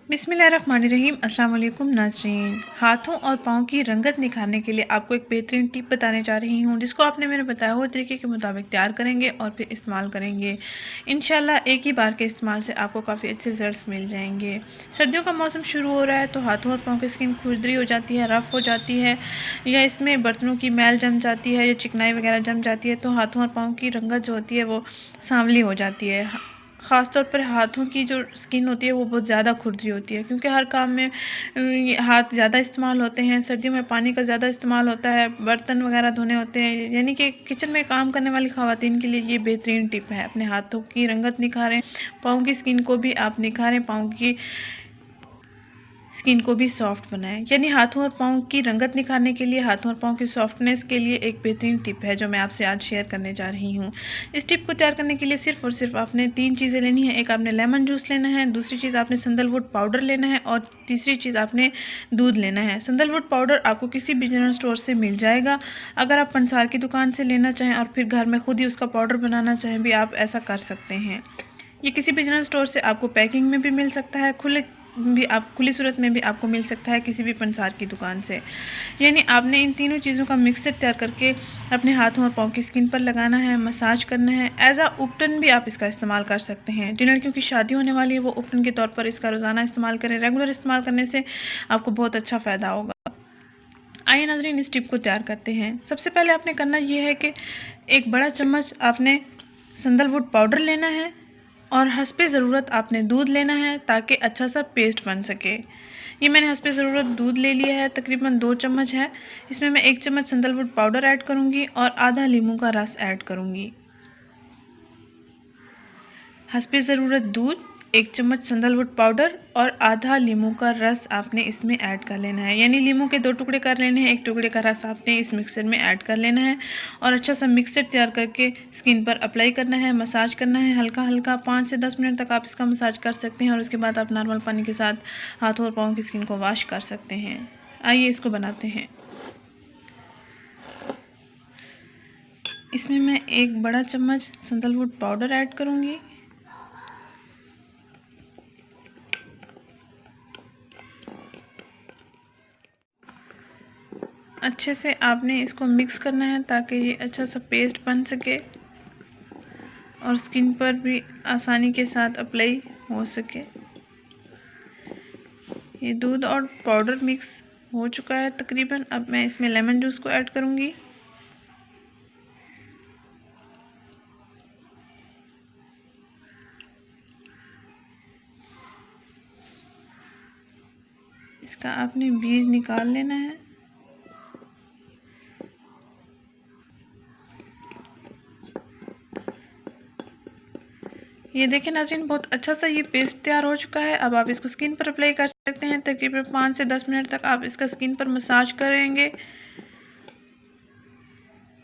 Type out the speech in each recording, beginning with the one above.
बिस्मिल्लाहिर्रहमानिर्रहीम। अस्सलाम वालेकुम नाज़रीन। हाथों और पाँव की रंगत निखारने के लिए आपको एक बेहतरीन टिप बताने जा रही हूँ, जिसको आपने मेरे बताया हुए तरीके के मुताबिक तैयार करेंगे और फिर इस्तेमाल करेंगे। इंशाल्लाह एक ही बार के इस्तेमाल से आपको काफ़ी अच्छे रिजल्ट्स मिल जाएंगे। सर्दियों का मौसम शुरू हो रहा है तो हाथों और पाँव की स्किन खुरदरी हो जाती है, रफ़ हो जाती है, या इसमें बर्तनों की मैल जम जाती है या चिकनाई वगैरह जम जाती है, तो हाथों और पाँव की रंगत जो होती है वो सांवली हो जाती है। ख़ास तौर पर हाथों की जो स्किन होती है वो बहुत ज़्यादा खुरदरी होती है, क्योंकि हर काम में ये हाथ ज़्यादा इस्तेमाल होते हैं। सर्दियों में पानी का ज़्यादा इस्तेमाल होता है, बर्तन वगैरह धोने होते हैं, यानी कि किचन में काम करने वाली ख़वातीन के लिए ये बेहतरीन टिप है। अपने हाथों की रंगत निखारें, पाँव की स्किन को भी आप निखारें, पाँव की स्किन को भी सॉफ्ट बनाएं। यानी हाथों और पाँव की रंगत निखारने के लिए, हाथों और पाँव की सॉफ्टनेस के लिए एक बेहतरीन टिप है जो मैं आपसे आज शेयर करने जा रही हूँ। इस टिप को तैयार करने के लिए सिर्फ और सिर्फ आपने 3 चीज़ें लेनी है। एक आपने लेमन जूस लेना है, दूसरी चीज़ आपने सैंडलवुड पाउडर लेना है और तीसरी चीज़ आपने दूध लेना है। सैंडलवुड पाउडर आपको किसी भी जनरल स्टोर से मिल जाएगा। अगर आप पंसार की दुकान से लेना चाहें और फिर घर में खुद ही उसका पाउडर बनाना चाहें भी आप ऐसा कर सकते हैं। ये किसी भी जनरल स्टोर से आपको पैकिंग में भी मिल सकता है, खुली सूरत में भी आपको मिल सकता है किसी भी पंसार की दुकान से। यानी आपने इन तीनों चीज़ों का मिक्सचर तैयार करके अपने हाथों और पाँव की स्किन पर लगाना है, मसाज करना है। एज आ उपटन भी आप इसका इस्तेमाल कर सकते हैं। जिन लड़कियों की शादी होने वाली है वो उपटन के तौर पर इसका रोज़ाना इस्तेमाल करें। रेगुलर इस्तेमाल करने से आपको बहुत अच्छा फ़ायदा होगा। आइए नाज़रीन, इस टिप को तैयार करते हैं। सबसे पहले आपने करना ये है कि एक बड़ा चम्मच आपने सैंडलवुड पाउडर लेना है और हस्बे ज़रूरत आपने दूध लेना है, ताकि अच्छा सा पेस्ट बन सके। ये मैंने हस्बे ज़रूरत दूध ले लिया है, तकरीबन 2 चम्मच है। इसमें मैं 1 चम्मच सैंडलवुड पाउडर ऐड करूँगी और आधा लीमू का रस ऐड करूँगी। हस्बे ज़रूरत दूध, 1 चम्मच सैंडलवुड पाउडर और आधा लीमू का रस आपने इसमें ऐड कर लेना है। यानी लीमू के 2 टुकड़े कर लेने हैं, 1 टुकड़े का रस आपने इस मिक्सर में ऐड कर लेना है और अच्छा सा मिक्सर तैयार करके स्किन पर अप्लाई करना है, मसाज करना है हल्का हल्का। 5 से 10 मिनट तक आप इसका मसाज कर सकते हैं और उसके बाद आप नॉर्मल पानी के साथ हाथों और पाँव की स्किन को वॉश कर सकते हैं। आइए इसको बनाते हैं। इसमें मैं 1 बड़ा चम्मच सैंडलवुड पाउडर ऐड करूँगी। अच्छे से आपने इसको मिक्स करना है ताकि ये अच्छा सा पेस्ट बन सके और स्किन पर भी आसानी के साथ अप्लाई हो सके। ये दूध और पाउडर मिक्स हो चुका है तकरीबन। अब मैं इसमें लेमन जूस को ऐड करूँगी। इसका आपने बीज निकाल लेना है। ये देखें नाज़रीन, बहुत अच्छा सा ये पेस्ट तैयार हो चुका है। अब आप इसको स्किन पर अप्लाई कर सकते हैं। तकरीबन 5 से 10 मिनट तक आप इसका स्किन पर मसाज करेंगे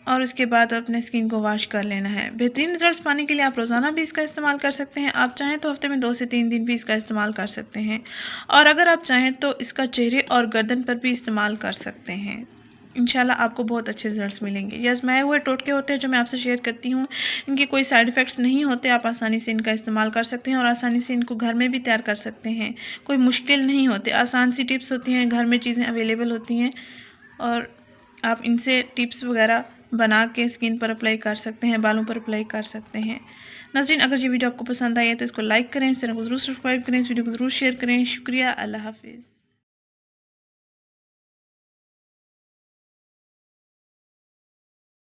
और उसके बाद अपने स्किन को वॉश कर लेना है। बेहतरीन रिजल्ट्स पाने के लिए आप रोज़ाना भी इसका इस्तेमाल कर सकते हैं। आप चाहें तो हफ्ते में 2 से 3 दिन भी इसका इस्तेमाल कर सकते हैं और अगर आप चाहें तो इसका चेहरे और गर्दन पर भी इस्तेमाल कर सकते हैं। इंशाल्लाह आपको बहुत अच्छे रिजल्ट्स मिलेंगे। ये आजमाए हुए टोटके होते हैं जो मैं आपसे शेयर करती हूँ। इनके कोई साइड इफ़ेक्ट्स नहीं होते। आप आसानी से इनका इस्तेमाल कर सकते हैं और आसानी से इनको घर में भी तैयार कर सकते हैं। कोई मुश्किल नहीं होते, आसान सी टिप्स होती हैं, घर में चीज़ें अवेलेबल होती हैं और आप इनसे टिप्स वगैरह बना के स्किन पर अप्लाई कर सकते हैं, बालों पर अप्लाई कर सकते हैं। नाज़रीन, अगर ये वीडियो आपको पसंद आई है तो इसको लाइक करें, इस चैनल को ज़रूर सब्सक्राइब करें, इस वीडियो को ज़रूर शेयर करें। शुक्रिया, अल्लाह हाफ़िज़।